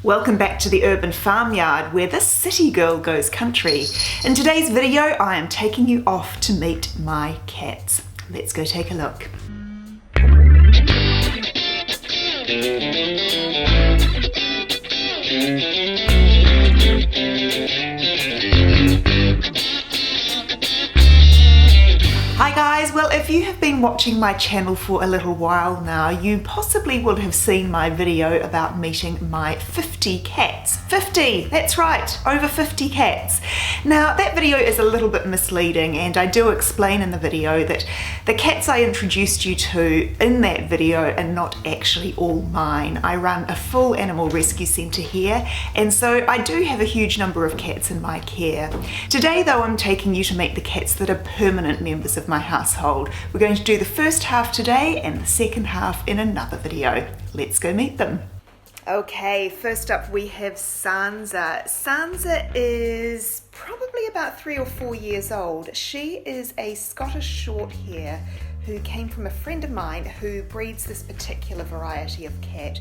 Welcome back to the Urban Farmyard, where this city girl goes country. In today's video, I am taking you off to meet my cats. Let's go take a look. Hi guys, well if you have been watching my channel for a little while now, you possibly will have seen my video about meeting my 50 cats. 50! That's right, over 50 cats. Now that video is a little bit misleading, and I do explain in the video that the cats I introduced you to in that video are not actually all mine. I run a full animal rescue centre here, and so I do have a huge number of cats in my care. Today though, I'm taking you to meet the cats that are permanent members of my household. We're going to do the first half today and the second half in another video. Let's go meet them. Okay, first up we have SANSA. SANSA is probably about 3 or 4 years old. She is a Scottish short hair who came from a friend of mine who breeds this particular variety of cat.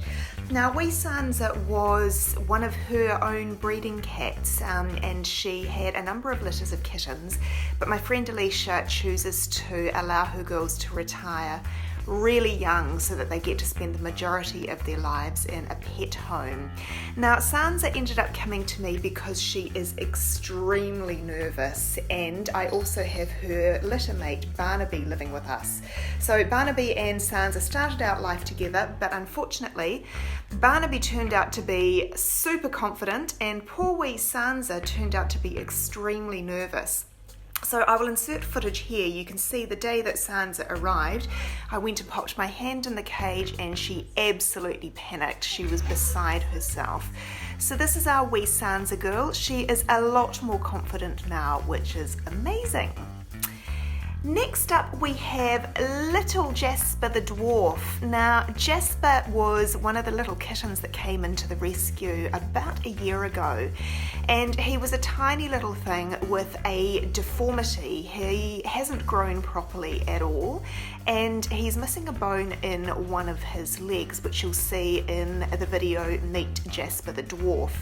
Now, wee SANSA was one of her own breeding cats, and she had a number of litters of kittens, but my friend Alicia chooses to allow her girls to retire really young so that they get to spend the majority of their lives in a pet home. Now, SANSA ended up coming to me because she is extremely nervous, and I also have her litter mate Barnaby living with us. So Barnaby and SANSA started out life together, but unfortunately Barnaby turned out to be super confident and poor wee SANSA turned out to be extremely nervous. So I will insert footage here. You can see the day that SANSA arrived, I went and popped my hand in the cage and she absolutely panicked. She was beside herself. So this is our wee SANSA girl. She is a lot more confident now, which is amazing. Next up we have little Jasper the dwarf. Now Jasper was one of the little kittens that came into the rescue about a year ago, and he was a tiny little thing with a deformity. He hasn't grown properly at all, and he's missing a bone in one of his legs, which you'll see in the video Meet Jasper the Dwarf.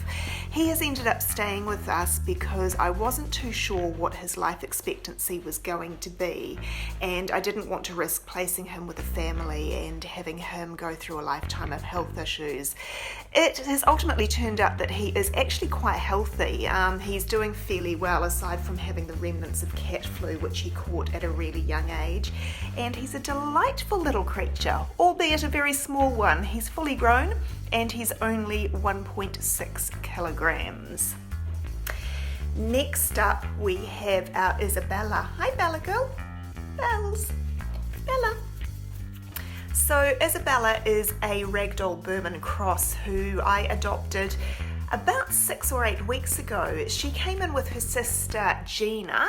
He has ended up staying with us because I wasn't too sure what his life expectancy was going to be, and I didn't want to risk placing him with a family and having him go through a lifetime of health issues. It has ultimately turned out that he is actually quite healthy. He's doing fairly well, aside from having the remnants of cat flu which he caught at a really young age, and he's a delightful little creature, albeit a very small one. He's fully grown and he's only 1.6 kilograms. Next up we have our Isabella. Hi Bella girl. Bells. Bella. So Isabella is a ragdoll Burman cross who I adopted about 6 or 8 weeks ago. She came in with her sister Gina,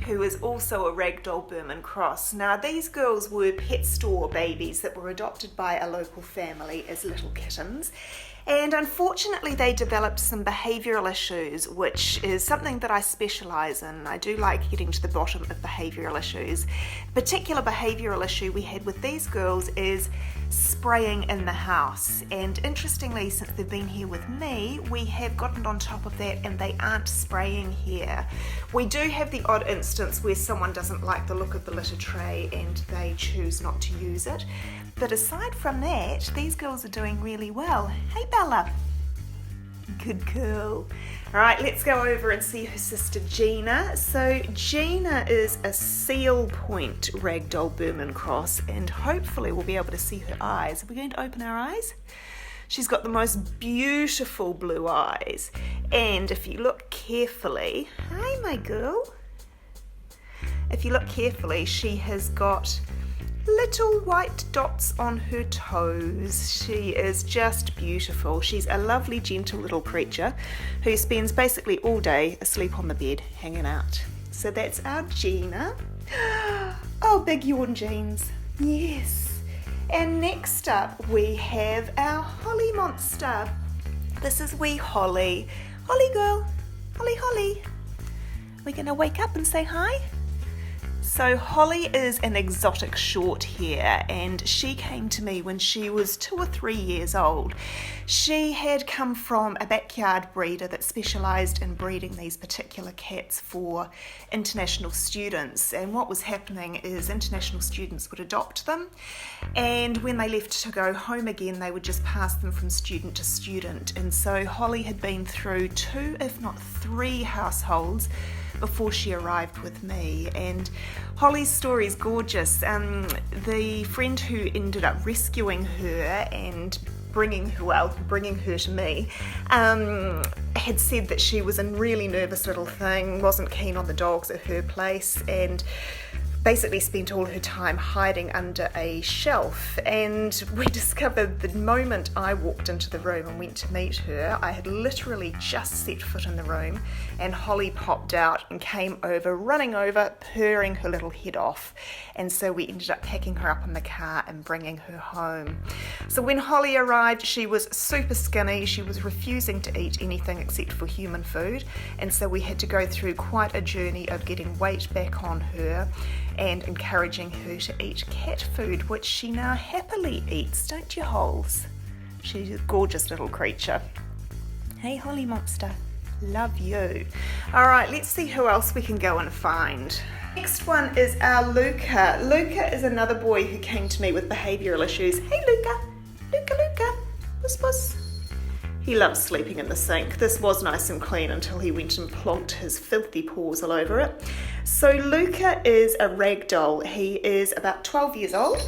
who is also a ragdoll Burman cross. Now these girls were pet store babies that were adopted by a local family as little kittens, and unfortunately they developed some behavioural issues, which is something that I specialise in. I do like getting to the bottom of behavioural issues. The particular behavioural issue we had with these girls is spraying in the house, and interestingly, since they've been here with me, we have gotten on top of that and they aren't spraying here. We do have the odd instance where someone doesn't like the look of the litter tray and they choose not to use it, but aside from that, these girls are doing really well. Hey Bella. Good girl. Alright, let's go over and see her sister Gina. So Gina is a seal point ragdoll Burman cross, and hopefully we'll be able to see her eyes. Are we going to open our eyes? She's got the most beautiful blue eyes, and if you look carefully, hi my girl. If you look carefully, she has got little white dots on her toes. She is just beautiful. She's a lovely, gentle little creature who spends basically all day asleep on the bed, hanging out. So that's our Gina. Oh, big yawn jeans. Yes. And next up we have our Holly monster. This is wee Holly. Holly girl. Holly, Holly. We're gonna wake up and say hi. So Holly is an exotic short hair, and she came to me when she was 2 or 3 years old. She had come from a backyard breeder that specialised in breeding these particular cats for international students, and what was happening is international students would adopt them, and when they left to go home again they would just pass them from student to student. And so Holly had been through 2 if not 3 households before she arrived with me, and Holly's story is gorgeous. The friend who ended up rescuing her and bringing her to me had said that she was a really nervous little thing, wasn't keen on the dogs at her place, and basically spent all her time hiding under a shelf. And we discovered the moment I walked into the room and went to meet her, I had literally just set foot in the room and Holly popped out and came over, running over, purring her little head off. And so we ended up packing her up in the car and bringing her home. So when Holly arrived, she was super skinny. She was refusing to eat anything except for human food. And so we had to go through quite a journey of getting weight back on her and encouraging her to eat cat food, which she now happily eats, don't you, Holes? She's a gorgeous little creature. Hey, Holly Monster, love you. All right, let's see who else we can go and find. Next one is our Luca. Luca is another boy who came to me with behavioural issues. Hey, Luca, Luca, puss, puss. He loves sleeping in the sink. This was nice and clean until he went and plonked his filthy paws all over it. So Luca is a rag doll. He is about 12 years old,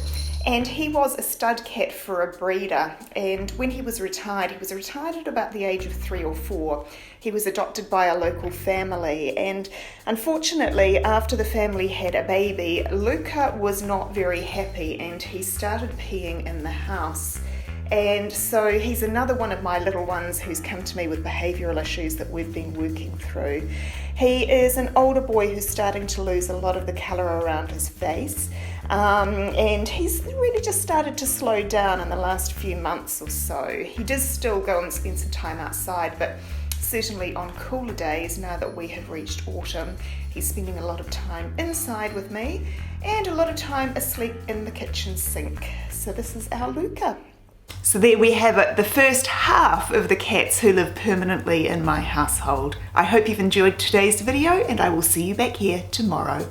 and he was a stud cat for a breeder. And when he was retired at about the age of 3 or 4. He was adopted by a local family, and unfortunately, after the family had a baby, Luca was not very happy and he started peeing in the house. And so he's another one of my little ones who's come to me with behavioural issues that we've been working through. He is an older boy who's starting to lose a lot of the colour around his face, and he's really just started to slow down in the last few months or so. He does still go and spend some time outside, but certainly on cooler days, now that we have reached autumn, he's spending a lot of time inside with me and a lot of time asleep in the kitchen sink. So this is our Luca. So there we have it, the first half of the cats who live permanently in my household. I hope you've enjoyed today's video, and I will see you back here tomorrow.